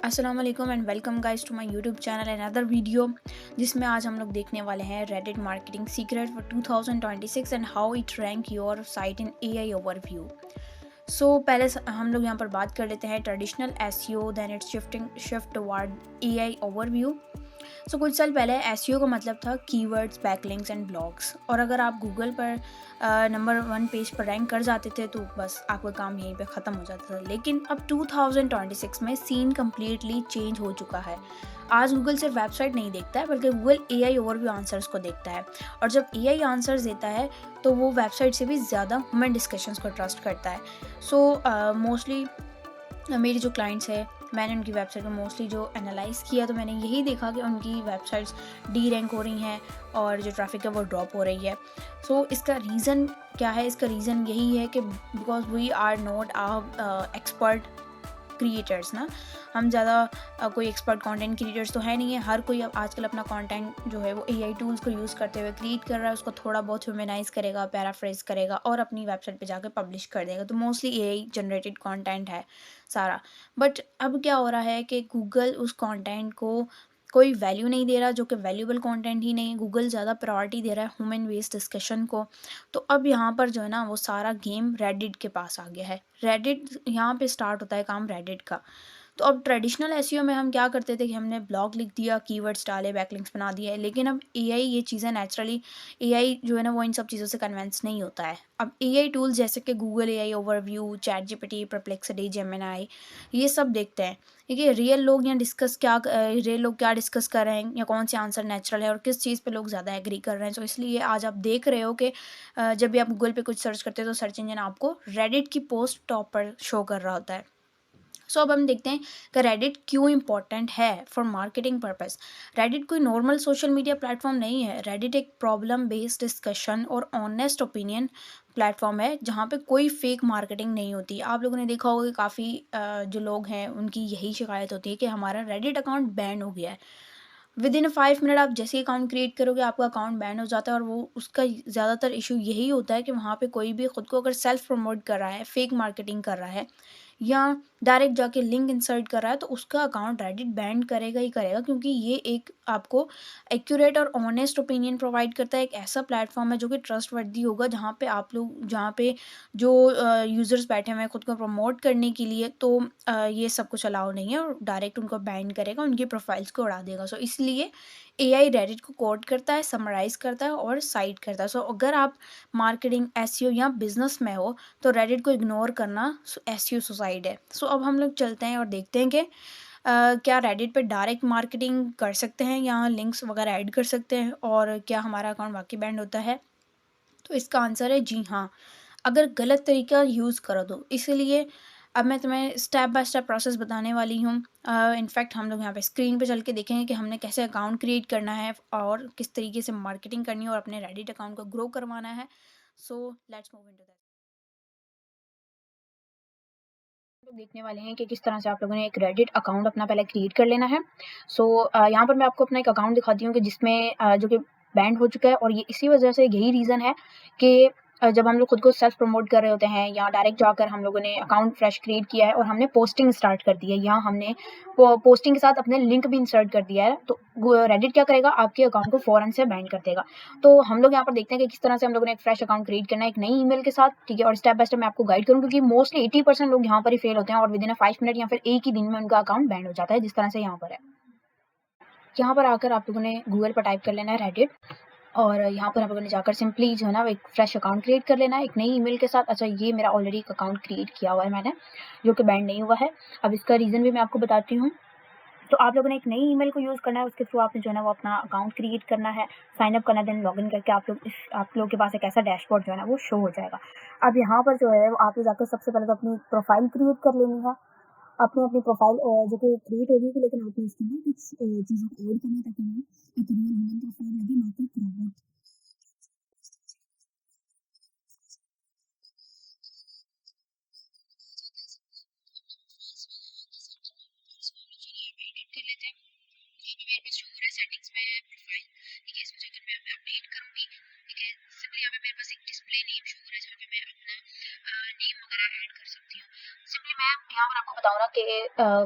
अस्सलाम वालेकुम and welcome guys to my YouTube channel and other video जिसमें आज हम लोग देखने वाले हैं Reddit marketing secret for 2026 and how it rank your site in AI overview. So पहले हम लोग यहाँ पर बात कर लेते हैं traditional SEO then it's shift toward AI overview. So कुछ साल पहले एसईओ का मतलब था कीवर्ड्स, बैकलिंक्स एंड ब्लॉग्स, और अगर आप गूगल पर नंबर 1 पेज पर रैंक कर जाते थे तो बस आपका काम यहीं पे ख़त्म हो जाता था। लेकिन अब 2026 में सीन कम्प्लीटली चेंज हो चुका है। आज गूगल सिर्फ वेबसाइट नहीं देखता है बल्कि गूगल एआई ओवरव्यू आंसर्स को देखता है, और जब एआई आंसर्स देता है तो वो वेबसाइट से भी ज़्यादा ह्यूमन डिस्कशंस को ट्रस्ट करता है। सो मोस्टली मेरे जो क्लाइंट्स हैं, मैंने उनकी वेबसाइट को मोस्टली जो एनालाइज़ किया तो मैंने यही देखा कि उनकी वेबसाइट्स डी रैंक हो रही हैं और जो ट्रैफिक है वो ड्रॉप हो रही है। सो इसका रीज़न क्या है? इसका रीज़न यही है कि because we are not expert creators ना। हम ज़्यादा कोई एक्सपर्ट कंटेंट क्रिएटर्स तो है नहीं है। हर कोई अब आजकल अपना कंटेंट जो है वो एआई टूल्स को यूज़ करते हुए क्रिएट कर रहा है, उसको थोड़ा बहुत ह्यूमनाइज करेगा, पैराफ्रेज करेगा और अपनी वेबसाइट पे जाकर पब्लिश कर देगा। तो मोस्टली एआई जनरेटेड कंटेंट है सारा। बट अब क्या हो रहा है कि गूगल उस कंटेंट को कोई वैल्यू नहीं दे रहा, जो कि वैल्यूबल कंटेंट ही नहीं है। गूगल ज़्यादा प्रायोरिटी दे रहा है ह्यूमन बेस्ड डिस्कशन को। तो अब यहाँ पर जो है ना वो सारा गेम रेडिट के पास आ गया है। रेडिट यहाँ पे स्टार्ट होता है काम रेडिट का। तो अब ट्रेडिशनल एसईओ में हम क्या करते थे कि हमने ब्लॉग लिख दिया, कीवर्ड्स डाले, बैकलिंक्स बना दिए। लेकिन अब एआई ये चीज़ें नेचुरली, एआई जो है ना वो इन सब चीज़ों से कन्विंस नहीं होता है। अब एआई टूल्स जैसे कि Google AI overview, chat GPT, perplexity, Gemini, ये सब देखते हैं। देखिए रियल लोग क्या डिस्कस कर रहे हैं या कौन से आंसर नेचुरल है और किस चीज़ पे लोग ज़्यादा एग्री कर रहे हैं। तो इसलिए आज आप देख रहे हो कि जब भी आप गूगल पे कुछ सर्च करते हो तो सर्च इंजन आपको रेडिट की पोस्ट टॉप पर शो कर रहा होता है। सो अब हम देखते हैं कि रेडिट क्यों इम्पॉर्टेंट है फॉर मार्केटिंग पर्पस। रेडिट कोई नॉर्मल सोशल मीडिया प्लेटफॉर्म नहीं है। रेडिट एक प्रॉब्लम बेस्ड डिस्कशन और ऑनेस्ट ओपिनियन प्लेटफॉर्म है जहाँ पे कोई फेक मार्केटिंग नहीं होती। आप लोगों ने देखा होगा कि काफ़ी जो लोग हैं उनकी यही शिकायत होती है कि हमारा रेडिट अकाउंट बैन हो गया है। विद इन 5 मिनट आप जैसे ही अकाउंट क्रिएट करोगे आपका अकाउंट बैन हो जाता है, और वो उसका ज़्यादातर इशू यही होता है कि वहाँ पे कोई भी खुद को अगर सेल्फ प्रमोट कर रहा है, फेक मार्केटिंग कर रहा है या डायरेक्ट जाके लिंक इंसर्ट कर रहा है तो उसका अकाउंट रेडिट बैन करेगा ही करेगा, क्योंकि ये एक आपको एक्यूरेट और ऑनेस्ट ओपिनियन प्रोवाइड करता है। एक ऐसा प्लेटफॉर्म है जो कि ट्रस्टवर्दी होगा, जहाँ पे जो यूज़र्स बैठे हुए हैं खुद को प्रमोट करने के लिए, तो ये सब कुछ अलाउ नहीं है और डायरेक्ट उनको बैन करेगा, उनकी प्रोफाइल्स को उड़ा देगा। सो इसलिए एआई रेडिट को कोड करता है, समराइज़ करता है और साइट करता है। सो अगर आप मार्केटिंग, एसईओ या बिज़नेस में हो तो रेडिट को इग्नोर करना एसईओ सुसाइड है। सो अब हम लोग चलते हैं और देखते हैं कि क्या रेडिट पे डायरेक्ट मार्केटिंग कर सकते हैं या लिंक्स वगैरह ऐड कर सकते हैं, और क्या हमारा अकाउंट वाकई बैंड होता है? तो इसका आंसर है जी हाँ, अगर गलत तरीका यूज़ करो तो। इसीलिए अब मैं तुम्हें स्टेप बाय स्टेप प्रोसेस बताने वाली हूँ। इनफैक्ट हम लोग यहाँ पे स्क्रीन पे चल के देखेंगे कि हमने कैसे अकाउंट क्रिएट करना है और किस तरीके से मार्केटिंग करनी है और अपने रेडिट अकाउंट को ग्रो करवाना है। So let's move into that. लोग देखने वाले हैं कि किस तरह से आप लोगों ने एक रेडिट अकाउंट अपना पहले क्रिएट कर लेना है। सो यहाँ पर मैं आपको अपना एक अकाउंट दिखाती हूँ कि जिसमें जो कि बैंड हो चुका है, और ये इसी वजह से यही रीज़न है कि जब हम लोग खुद को सेल्फ प्रमोट कर रहे होते हैं या डायरेक्ट जाकर हम लोगों ने अकाउंट फ्रेश क्रिएट किया है और हमने पोस्टिंग स्टार्ट कर दी है या हमने पोस्टिंग के साथ अपने लिंक भी इंसर्ट कर दिया है, तो रेडिट क्या करेगा, आपके अकाउंट को फ़ौरन से बैंड कर देगा। तो हम लोग यहाँ पर देखते हैं कि किस तरह से हम लोगों ने एक फ्रेश अकाउंट क्रिएट करना है एक नई ईमेल के साथ, ठीक है? और स्टेप बाय स्टेप मैं आपको गाइड करूँ, क्योंकि मोस्टली 80% लोग यहाँ पर ही फेल होते हैं और विद इन 5 मिनट या फिर एक ही दिन में उनका अकाउंट बैंड हो जाता है, जिस तरह से यहाँ पर है। यहाँ पर आकर आप लोगों ने गूगल पर टाइप कर लेना है रेडिट, और यहाँ पर आप लोगों ने जाकर सिंपली जो है ना वो एक फ्रेश अकाउंट क्रिएट कर लेना है एक नई ईमेल के साथ। अच्छा, ये मेरा ऑलरेडी एक अकाउंट क्रिएट किया हुआ है मैंने, जो कि बैंड नहीं हुआ है। अब इसका रीज़न भी मैं आपको बताती हूँ। तो आप लोगों ने एक नई ईमेल को यूज़ करना है, उसके थ्रू आपने जो है ना वो अपना अकाउंट क्रिएट करना है, साइन अप करना है, देन लॉगिन करके आप लोगों के पास एक ऐसा डैशबोर्ड जो है ना वो शो हो जाएगा। अब यहाँ पर जो है आप लोग जाकर सबसे पहले तो अपनी प्रोफाइल क्रिएट कर लेनी है। अपनी अपनी प्रोफाइल जो कि क्रिएट हो गई थी, लेकिन आपने इसके अंदर कुछ चीज़ों को ऐड करना है ताकि वो एक रियल ह्यूमन प्रोफाइल लगे, ना कि रोबोट। कर लेते हैं। ये भी मेरे पास शो हो रहा है सेटिंग्स में प्रोफाइल, ठीक है? इसमें जाकर मैं अपडेट करूँगी, ठीक है? सिंपली यहाँ पे मेरे पास एक डिस्प्ले नेम शो हो रहा है जहाँ पे मैं अपना नेम वगैरह ऐड कर सकती हूँ। सिंपली मैं यहाँ पर आपको बताऊँ ना कि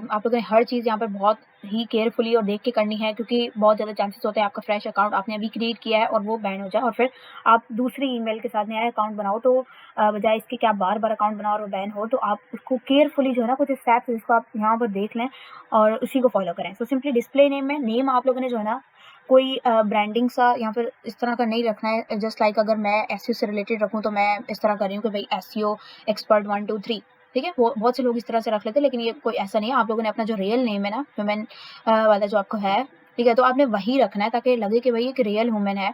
आप लोगों ने हर चीज़ यहाँ पर बहुत ही केयरफुली और देख के करनी है, क्योंकि बहुत ज़्यादा चांसेस होते हैं आपका फ्रेश अकाउंट आपने अभी क्रिएट किया है और वो बैन हो जाए और फिर आप दूसरी ईमेल के साथ नया अकाउंट बनाओ, तो बजाय इसके कि आप बार-बार अकाउंट बनाओ और वो बैन हो, तो आप उसको केयरफुली जो है ना कुछ स्टेप्स जिसको आप यहाँ पर देख लें और उसी को फॉलो करें। सो सिंपली डिस्प्ले नेम में नेम आप लोगों ने जो है ना कोई ब्रांडिंग सा या फिर इस तरह का नहीं रखना है। जस्ट लाइक अगर मैं एसईओ से रिलेटेड रखूँ तो मैं इस तरह कर रही हूँ कि भाई एसईओ एक्सपर्ट 1 2 3, ठीक है? वो बहुत से लोग इस तरह से रख लेते हैं, लेकिन ये कोई ऐसा नहीं है। आप लोगों ने अपना जो रियल नेम है ना, ह्यूमन वाला जो आपका है, ठीक है? तो आपने वही रखना है ताकि लगे कि भाई एक रियल ह्यूमन है,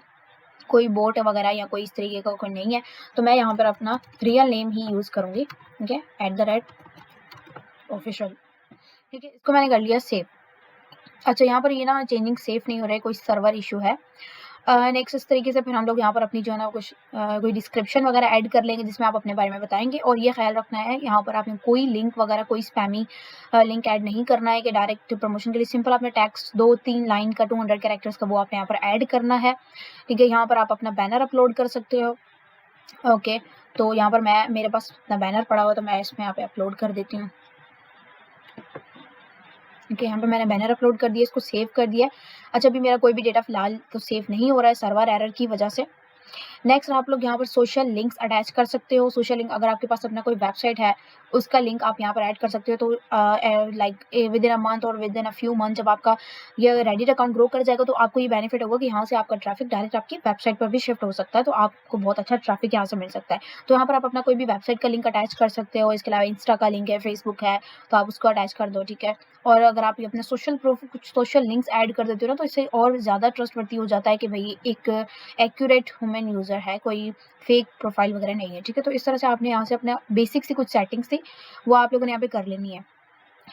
कोई बोट वगैरह या कोई इस तरीके का कोई नहीं है। तो मैं यहाँ पर अपना रियल नेम ही यूज़ करूँगी, ठीक है? @official, ठीक है? इसको मैंने कर लिया सेव। अच्छा, यहाँ पर ये ना चेंजिंग सेफ नहीं हो रहा है, कोई सर्वर इशू है। नेक्स्ट इस तरीके से फिर हम लोग यहाँ पर अपनी जो है ना कुछ कोई डिस्क्रिप्शन वगैरह ऐड कर लेंगे जिसमें आप अपने बारे में बताएंगे, और ये ख्याल रखना है यहाँ पर आपने कोई लिंक वगैरह कोई स्पैमी लिंक ऐड नहीं करना है कि डायरेक्ट प्रमोशन के लिए। सिंपल आपने टेक्स्ट 2-3 लाइन का 200 कैरेक्टर्स का वो आपने यहाँ पर ऐड करना है, ठीक है? यहाँ पर आप अपना बैनर अपलोड कर सकते हो। ओके, तो यहाँ पर मेरे पास अपना बैनर पड़ा हुआ तो मैं इसमें यहाँ पे अपलोड कर देती हूँ। ओके, यहाँ पे मैंने बैनर अपलोड कर दिया, इसको सेव कर दिया। अच्छा, अभी मेरा कोई भी डेटा फिलहाल तो सेव नहीं हो रहा है सर्वर एरर की वजह से। नेक्स्ट आप लोग यहाँ पर सोशल लिंक्स अटैच कर सकते हो। सोशल लिंक अगर आपके पास अपना कोई वेबसाइट है उसका लिंक आप यहाँ पर ऐड कर सकते हो। तो like within a month और within a few month जब आपका ये रेडिट अकाउंट ग्रो कर जाएगा तो आपको ये बेनिफिट होगा कि यहाँ से आपका ट्रैफिक डायरेक्ट आपकी वेबसाइट पर भी शिफ्ट हो सकता है, तो आपको बहुत अच्छा ट्रैफिक यहाँ से मिल सकता है। तो यहाँ पर आप अपना कोई भी वेबसाइट का लिंक अटैच कर सकते हो। इसके अलावा इंस्टा का लिंक है, फेसबुक है, तो आप उसको अटैच कर दो, ठीक है? और अगर आप ये अपने सोशल प्रूफ कुछ सोशल लिंक्स ऐड कर देते हो ना तो इससे और ज़्यादा ट्रस्टवर्दी हो जाता है कि भाई एक एक्यूरेट ह्यूमन यूज़र है, कोई फेक प्रोफाइल वगैरह नहीं है, ठीक है? तो इस तरह से आपने यहाँ से अपना बेसिक सी कुछ सेटिंग्स थी वो आप लोगों ने यहाँ पे कर लेनी है,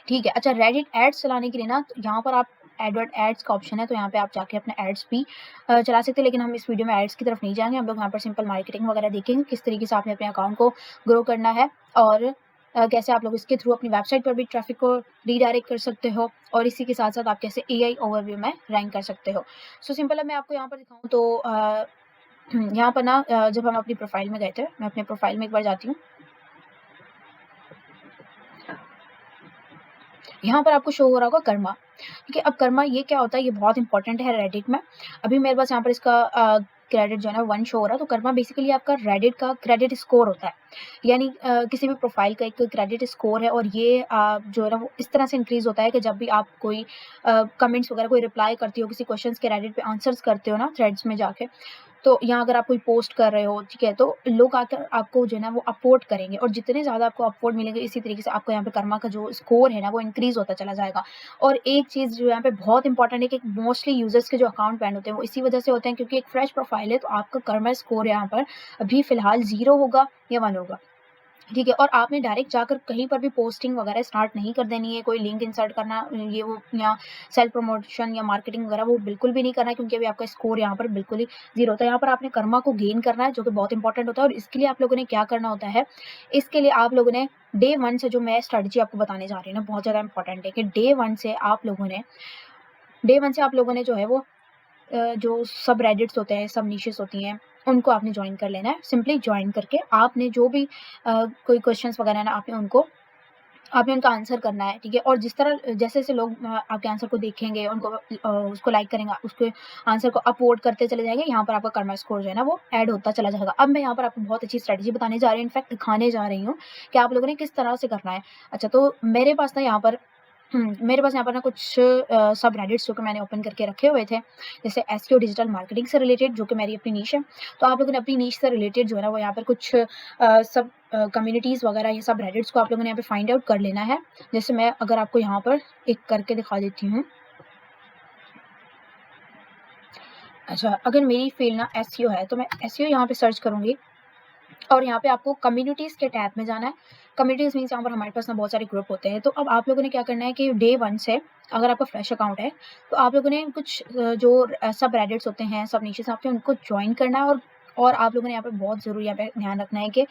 ठीक है? अच्छा, रेडिट एड्स चलाने के लिए ना तो यहाँ पर आप एडवर्ड एड्स का ऑप्शन है, तो यहाँ पे आप जाके अपने एड्स भी चला सकते हैं, लेकिन हम इस वीडियो में एड्स की तरफ नहीं जाएंगे। हम लोग यहाँ पर सिंपल मार्केटिंग वगैरह देखेंगे, किस तरीके से आपने अपने अकाउंट को ग्रो करना है और कैसे आप लोग इसके थ्रू अपनी वेबसाइट पर भी ट्रैफिक को रीडायरेक्ट कर सकते हो, और इसी के साथ साथ आप कैसे एआई ओवरव्यू में रैंक कर सकते हो। सो सिंपल है, मैं आपको यहाँ पर दिखाऊँ तो यहाँ पर ना जब हम अपनी प्रोफाइल में गए थे, मैं अपने प्रोफाइल में एक बार जाती हूँ। यहाँ पर आपको शो हो रहा होगा कर्मा, ठीक है? अब कर्मा ये क्या होता है, ये बहुत इंपॉर्टेंट है रेडिट में। अभी मेरे पास यहाँ पर इसका क्रेडिट जो है ना 1 शो हो रहा है, तो कर्मा बेसिकली आपका रेडिट का क्रेडिट स्कोर होता है, यानी किसी भी प्रोफाइल का एक क्रेडिट स्कोर है, और ये जो है ना वो इस तरह से इंक्रीज होता है कि जब भी आप कोई कमेंट्स वगैरह कोई रिप्लाई करती हो, किसी क्वेश्चंस के रेडिट पे आंसर्स करते हो ना थ्रेड्स में जाके, तो यहाँ अगर आप कोई पोस्ट कर रहे हो, ठीक है? तो लोग आकर आपको जो है ना वो अपवोट करेंगे, और जितने ज़्यादा आपको अपवोट मिलेंगे इसी तरीके से आपको यहाँ पे कर्मा का जो स्कोर है ना वो इंक्रीज़ होता चला जाएगा। और एक चीज़ जो यहाँ पे बहुत इंपॉर्टेंट है कि मोस्टली यूज़र्स के जो अकाउंट बैन होते हैं वो इसी वजह से होते हैं क्योंकि एक फ्रेश प्रोफाइल है, तो आपका कर्मा स्कोर यहाँ पर अभी फ़िलहाल 0 होगा या 1 होगा, ठीक है? और आपने डायरेक्ट जाकर कहीं पर भी पोस्टिंग वगैरह स्टार्ट नहीं कर देनी है, कोई लिंक इंसर्ट करना ये वो या सेल्फ प्रमोशन या मार्केटिंग वगैरह वो बिल्कुल भी नहीं करना है, क्योंकि अभी आपका स्कोर यहाँ पर बिल्कुल ही 0 होता है। यहाँ पर आपने कर्मा को गेन करना है, जो कि बहुत इंपॉर्टेंट होता है, और इसके लिए आप लोगों ने क्या करना होता है, इसके लिए आप लोगों ने डे 1 से जो मैं स्ट्रेटजी आपको बताने जा रही हूँ ना बहुत ज़्यादा इंपॉर्टेंट है कि डे 1 से आप लोगों ने जो है वो जो सब रेडिट्स होते हैं, सब नीशेस होती हैं, उनको आपने ज्वाइन कर लेना है। सिंपली ज्वाइन करके आपने जो भी कोई क्वेश्चंस वगैरह है ना आपने उनका आंसर करना है, ठीक है? और जिस तरह जैसे-जैसे लोग आपके आंसर को देखेंगे, उनको उसको लाइक करेंगे, उसके आंसर को अपवोट करते चले जाएँगे, यहाँ पर आपका कर्मा स्कोर जो है ना वो ऐड होता चला जाएगा। अब मैं यहाँ पर आपको बहुत अच्छी स्ट्रैटेजी बताने जा रही हूँ, इनफैक्ट दिखाने जा रही हूँ कि आप लोगों ने किस तरह से करना है। अच्छा, तो मेरे पास यहाँ पर ना कुछ सब रेडिट्स जो कि मैंने ओपन करके रखे हुए थे, जैसे एसईओ डिजिटल मार्केटिंग से रिलेटेड, जो कि मेरी अपनी नीश है। तो आप लोगों ने अपनी नीश से रिलेटेड जो है ना वो यहाँ पर कुछ सब कम्युनिटीज़ वगैरह ये सब रेडिट्स को आप लोगों ने यहाँ पे फाइंड आउट कर लेना है। जैसे मैं अगर आपको यहाँ पर एक करके दिखा देती हूँ। अच्छा, अगर मेरी फील्ड ना एसईओ है तो मैं एसईओ यहाँ पे सर्च करूँगी, और यहाँ पे आपको कम्युनिटीज़ के टैब में जाना है। कम्युनिटीज़ मीन्स यहाँ पर हमारे पास ना बहुत सारे ग्रुप होते हैं। तो अब आप लोगों ने क्या करना है कि डे 1 से अगर आपका फ्रेश अकाउंट है, तो आप लोगों ने कुछ जो सब रेडिट्स होते हैं, सब नीशेज़ आपने उनको जॉइन करना है, और आप लोगों ने यहाँ पे बहुत ज़रूरी यहाँ पे ध्यान रखना है कि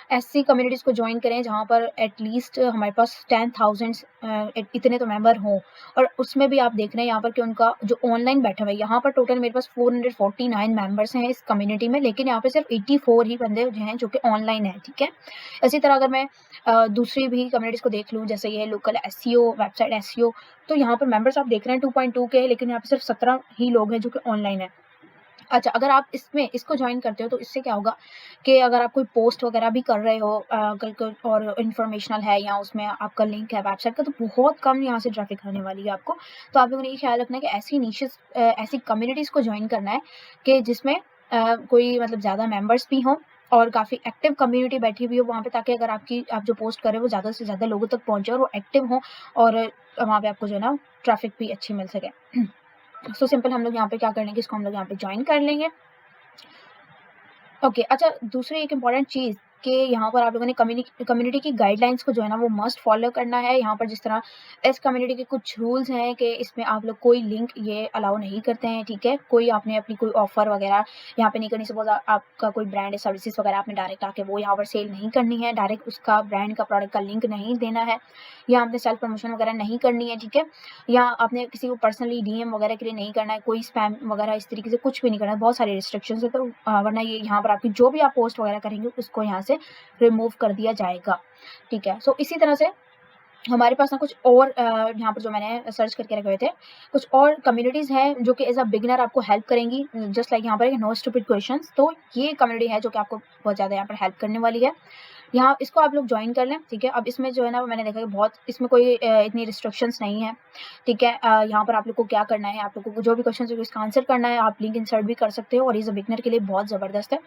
ऐसी कम्युनिटीज़ को ज्वाइन करें जहाँ पर एटलीस्ट हमारे पास 10,000 इतने तो मेंबर हों। और उसमें भी आप देख रहे हैं यहाँ पर कि उनका जो ऑनलाइन बैठा हुआ है, यहाँ पर टोटल मेरे पास 449 मेंबर्स हैं इस कम्युनिटी में, लेकिन यहाँ पे सिर्फ 84 ही बंदे जो हैं जो कि ऑनलाइन हैं, ठीक है। इसी तरह अगर मैं दूसरी भी कम्युनिटीज़ को देख लूँ, जैसे ये लोकल एसईओ, वेबसाइट एसईओ, तो यहाँ पर मेंबर्स आप देख रहे हैं 2.2 के, लेकिन यहाँ पे सिर्फ 17 ही लोग हैं जो कि ऑनलाइन है। अच्छा, अगर आप इसको जॉइन करते हो तो इससे क्या होगा कि अगर आप कोई पोस्ट वगैरह भी कर रहे हो कल को और इन्फॉर्मेशनल है या उसमें आपका लिंक है वेबसाइट का, तो बहुत कम यहाँ से ट्रैफिक आने वाली है आपको। तो आप लोगों ने ये ख्याल रखना है कि ऐसी निशेस ऐसी कम्युनिटीज़ को जॉइन करना है कि जिसमें कोई मतलब ज़्यादा मेंबर्स भी हों और काफ़ी एक्टिव कम्युनिटी बैठी हुई हो वहाँ पे, ताकि अगर आप जो पोस्ट कर रहे हो वो ज़्यादा से ज़्यादा लोगों तक पहुँचे और वो एक्टिव हों और वहाँ पे आपको जो है ना ट्रैफिक भी अच्छी मिल सके। सो सिंपल हम लोग यहाँ पे क्या कर लेंगे, इसको हम लोग यहाँ पे ज्वाइन कर लेंगे। ओके, अच्छा, दूसरी एक इम्पॉर्टेंट चीज़ कि यहाँ पर आप लोगों ने कम्युनिटी की गाइडलाइंस को जो है ना वो मस्ट फॉलो करना है। यहाँ पर जिस तरह इस कम्युनिटी के कुछ रूल्स हैं कि इसमें आप लोग कोई लिंक ये अलाउ नहीं करते हैं, ठीक है। कोई आपने अपनी कोई ऑफ़र वगैरह यहाँ पे नहीं करनी। सपोज़ आपका कोई ब्रांड है, सर्विसेज वगैरह आपने डायरेक्ट आके वो यहाँ पर सेल नहीं करनी है, डायरेक्ट उसका ब्रांड का प्रोडक्ट का लिंक नहीं देना है, या आपने सेल्फ प्रमोशन वगैरह नहीं करनी है, ठीक है। या आपने किसी को पर्सनली डीएम वगैरह के लिए नहीं करना है, कोई स्पैम वगैरह इस तरीके से कुछ भी नहीं करना है। बहुत सारे रिस्ट्रिक्शंस है, तो वरना ये यहाँ पर आपकी जो भी आप पोस्ट वगैरह करेंगे उसको यहाँ से रिमूव कर दिया जाएगा, ठीक है। सो इसी तरह से हमारे पास ना कुछ और यहाँ पर जो मैंने सर्च करके रखे हुए थे, कुछ और कम्युनिटीज़ हैं जो कि एज़ अ बिगिनर आपको हेल्प करेंगी, जस्ट लाइक यहाँ पर नो स्टूपिड क्वेश्चंस। तो ये कम्युनिटी है जो कि आपको बहुत ज़्यादा यहाँ पर हेल्प करने वाली है। यहाँ इसको आप लोग ज्वाइन कर लें, ठीक है। अब इसमें जो है ना मैंने देखा कि बहुत इसमें कोई इतनी रिस्ट्रिक्शंस नहीं है, ठीक है। यहाँ पर आप लोग को क्या करना है, आप लोगों को जो भी क्वेश्चन है इसका आंसर करना है, आप लिंक इंसर्ट भी कर सकते हो और एज़ अ बिगिनर के लिए बहुत ज़बरदस्त है,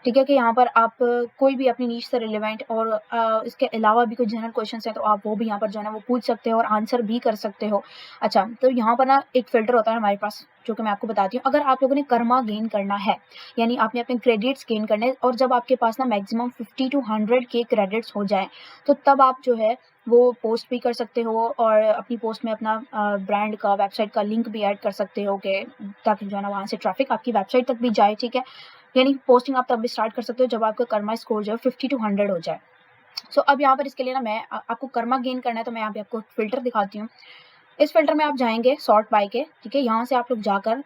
ठीक है। कि यहाँ पर आप कोई भी अपनी नीश से रिलेवेंट और इसके अलावा भी कोई जनरल क्वेश्चंस हैं तो आप वो भी यहाँ पर जो है ना वो पूछ सकते हो और आंसर भी कर सकते हो। अच्छा, तो यहाँ पर ना एक फ़िल्टर होता है हमारे पास जो कि मैं आपको बताती हूँ। अगर आप लोगों ने कर्मा गेन करना है, यानी आपने अपने क्रेडिट्स गेन करने हैं, और जब आपके पास ना मैक्सिमम 50 टू 100 के क्रेडिट्स हो जाएँ, तो तब आप जो है वो पोस्ट भी कर सकते हो और अपनी पोस्ट में अपना ब्रांड का, वेबसाइट का लिंक भी ऐड कर सकते हो कि ताकि जो है ना वहाँ से ट्रैफिक आपकी वेबसाइट तक भी जाए, ठीक है। यानी पोस्टिंग आप तब भी स्टार्ट कर सकते हो जब आपका कर्मा स्कोर जो है 50 टू 100 हो जाए। सो अब यहाँ पर इसके लिए ना मैं आपको कर्मा गेन करना है, तो मैं यहाँ पे आपको फ़िल्टर दिखाती हूँ। इस फ़िल्टर में आप जाएँगे सॉर्ट बाय के, ठीक है। यहाँ से आप लोग जाकर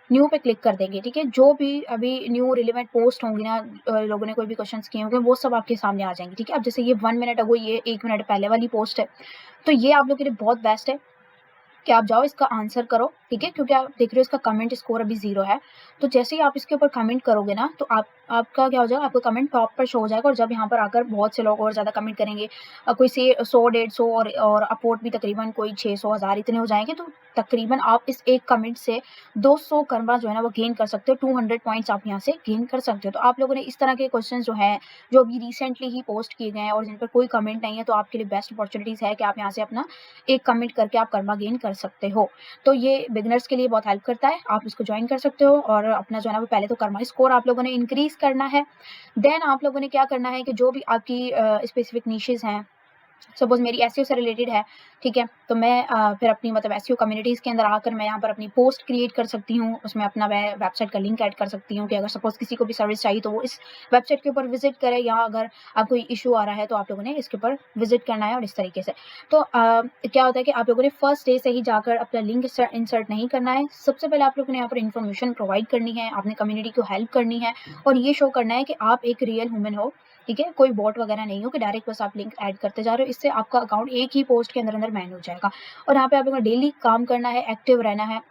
न्यू पे क्लिक कर देंगे, ठीक है। जो भी अभी न्यू रिलेवेंट पोस्ट होंगी ना, लोगों ने कोई भी क्वेश्चंस किए होंगे, वो सब आपके सामने आ जाएँगी, ठीक है। अब जैसे ये 1 मिनट अगो, ये 1 मिनट पहले वाली पोस्ट है, तो ये आप लोगों के लिए बहुत बेस्ट है कि आप जाओ इसका आंसर करो, ठीक है। क्योंकि आप देख रहे हो इसका कमेंट स्कोर अभी 0 है, तो जैसे ही आप इसके ऊपर कमेंट करोगे ना, तो आपका क्या हो जाएगा, आपका कमेंट टॉप पर शो हो जाएगा। और जब यहाँ पर आकर बहुत से लोग और ज़्यादा कमेंट करेंगे, कोई से 100 150 और अपवोट भी तकरीबन कोई 600 1000 इतने हो जाएंगे, तो तकरीबन आप इस एक कमेंट से 200 कर्मा जो है ना वो गेन कर सकते हो, 200 पॉइंट्स आप यहाँ से गेन कर सकते हो। तो आप लोगों ने इस तरह के क्वेश्चन जो हैं, जो अभी रिसेंटली ही पोस्ट किए गए हैं और जिन पर कोई कमेंट नहीं है, तो आपके लिए बेस्ट अपॉर्चुनिटीज़ है कि आप यहाँ से अपना एक कमेंट करके आप कर्मा गेन कर सकते हो। तो ये बिगिनर्स के लिए बहुत हेल्प करता है, आप इसको ज्वाइन कर सकते हो और अपना जो है ना वो पहले तो कर्मा स्कोर आप लोगों ने इंक्रीज़ करना है। देन आप लोगों ने क्या करना है कि जो भी आपकी स्पेसिफिक निशेज़ हैं, सपोज़ मेरी एसईओ से रिलेटेड है, ठीक है, तो मैं फिर अपनी मतलब एसईओ कम्युनिटीज़ के अंदर आकर मैं यहाँ पर अपनी पोस्ट क्रिएट कर सकती हूँ, उसमें अपना मैं वेबसाइट का लिंक ऐड कर सकती हूँ कि अगर सपोज़ किसी को भी सर्विस चाहिए तो वो इस वेबसाइट के ऊपर विज़िट करे, या अगर आपको कोई इश्यू आ रहा है तो आप लोगों ने इसके ऊपर विज़िट करना है और इस तरीके से। तो क्या होता है कि आप लोगों ने फर्स्ट डे से ही जाकर अपना लिंक इंसर्ट नहीं करना है। सबसे पहले आप लोगों ने यहाँ पर इन्फॉर्मेशन प्रोवाइड करनी है, आपने कम्युनिटी को हेल्प करनी है और ये शो करना है कि आप एक रियल ह्यूमन हो, ठीक है। कोई बॉट वगैरह नहीं हो कि डायरेक्ट बस आप लिंक ऐड करते जा रहे हो। इससे आपका अकाउंट एक ही पोस्ट के अंदर बैन हो जाएगा। और यहाँ पे आप लोगों को डेली काम करना है, एक्टिव रहना है।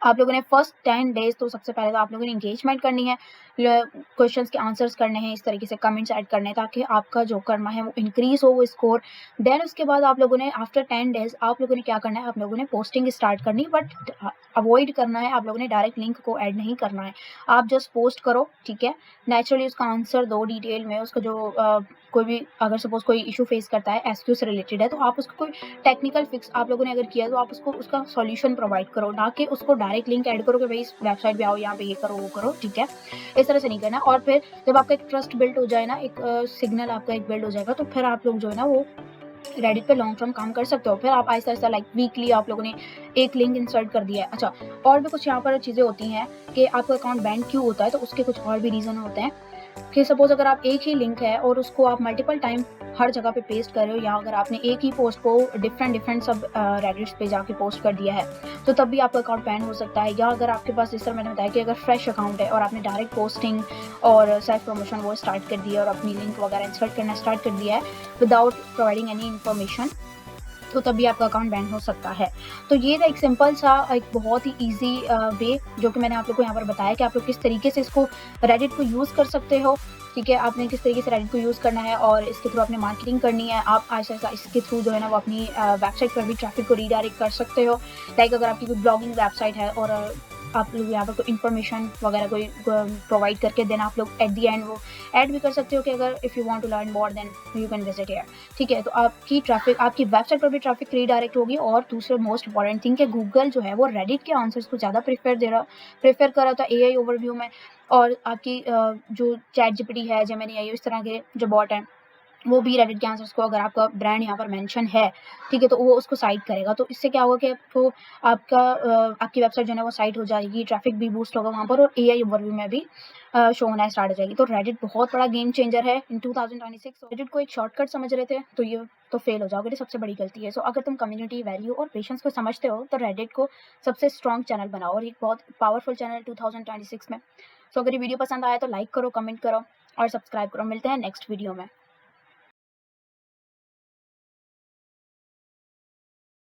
आप लोगों ने फर्स्ट 10 डेज़ तो सबसे पहले तो आप लोगों ने एंगेजमेंट करनी है, क्वेश्चंस के आंसर्स करने हैं, इस तरीके से कमेंट्स ऐड करने हैं ताकि आपका जो कर्मा है वो इंक्रीज़ हो, वो स्कोर। देन उसके बाद आप लोगों ने आफ्टर 10 डेज़ आप लोगों ने क्या करना है, आप लोगों ने पोस्टिंग स्टार्ट करनी है, बट अवॉइड करना है, आप लोगों ने डायरेक्ट लिंक को ऐड नहीं करना है। आप जस्ट पोस्ट करो, ठीक है। नेचुरली उसका आंसर दो डिटेल में, उसका जो कोई भी अगर सपोज़ कोई इश्यू फेस करता है एसक्यू से रिलेटेड है, तो आप उसको कोई टेक्निकल फिक्स आप लोगों ने अगर किया तो आप उसको उसका सॉल्यूशन प्रोवाइड करो, ना कि उसको डायरेक्ट लिंक ऐड करो कि भाई इस वेबसाइट पे आओ, यहाँ पे ये करो वो करो, ठीक है। इस तरह से नहीं करना। और फिर जब आपका एक ट्रस्ट बिल्ड हो जाए ना, एक सिग्नल आपका एक बिल्ड हो जाएगा, तो फिर आप लोग जो है ना वो रेडिट पे लॉन्ग टर्म काम कर सकते हो। फिर आप आहिस्ता आहिस्ता लाइक वीकली आप लोगों ने एक लिंक इंसर्ट कर दिया है। अच्छा, और भी कुछ यहाँ पर चीज़ें होती हैं कि आपका अकाउंट बैन क्यों होता है, तो उसके कुछ और भी रीज़न होते हैं। कि सपोज़ अगर आप एक ही लिंक है और उसको आप मल्टीपल टाइम हर जगह पे पेस्ट कर रहे हो, या अगर आपने एक ही पोस्ट को डिफरेंट सब रेडिट्स पे जाके पोस्ट कर दिया है, तो तब भी आपका अकाउंट बैन हो सकता है। या अगर आपके पास, जिस तरह मैंने बताया कि अगर फ्रेश अकाउंट है और आपने डायरेक्ट पोस्टिंग और सेल्फ प्रमोशन वो स्टार्ट कर दिया और अपनी लिंक वगैरह इंसर्ट करना स्टार्ट कर दिया है विदाउट प्रोवाइडिंग एनी इन्फॉर्मेशन, तो तभी आपका अकाउंट बैन हो सकता है। तो ये था एक सिंपल सा, एक बहुत ही ईज़ी वे जो कि मैंने आप लोग को यहाँ पर बताया कि आप लोग किस तरीके से इसको रेडिट को यूज़ कर सकते हो। ठीक है, आपने किस तरीके से रेडिट को यूज़ करना है और इसके थ्रू आपने मार्केटिंग करनी है। आप ऐसा-ऐसा इसके थ्रू जो है ना वो अपनी वेबसाइट पर भी ट्रैफिक को रीडायरेक्ट कर सकते हो। लाइक अगर आपकी कोई ब्लॉगिंग वेबसाइट है और आप लोग यहाँ पर कोई इन्फॉर्मेशन वगैरह कोई प्रोवाइड करके देन आप लोग एट द एंड वो ऐड भी कर सकते हो कि अगर if you want to learn more then you can visit here. ठीक है, तो आपकी ट्रैफिक, आपकी वेबसाइट पर भी ट्रैफिक रीडायरेक्ट होगी। और दूसरा मोस्ट इंपॉर्टेंट थिंग कि गूगल जो है वो रेडिट के आंसर्स को ज़्यादा प्रेफर कर रहा था एआई ओवरव्यू में। और आपकी जो चैट जीपीटी है, जेमिनी है, इस तरह के जो बॉट हैं, वो भी रेडिट के आंसर्स को, अगर आपका ब्रांड यहाँ पर मेंशन है, ठीक है, तो वो उसको साइट करेगा। तो इससे क्या होगा कि आपको आपकी वेबसाइट जो है ना वो साइट हो जाएगी, ट्रैफिक भी बूस्ट होगा वहाँ पर और एआई ओवरव्यू में भी शो होना स्टार्ट हो जाएगी। तो रेडिट बहुत बड़ा गेम चेंजर है इन 2026। रेडिट को एक शॉर्टकट समझ रहे थे तो ये तो फेल हो जाओगे, ये सबसे बड़ी गलती है। सो अगर तुम कम्युनिटी वैल्यू और पेशेंस को समझते हो तो रेडिट को सबसे स्ट्रॉन्ग चैनल बनाओ, और एक बहुत पावरफुल चैनल 2026 में। सो अगर ये वीडियो पसंद आया तो लाइक करो, कमेंट करो और सब्सक्राइब करो। मिलते हैं नेक्स्ट वीडियो में।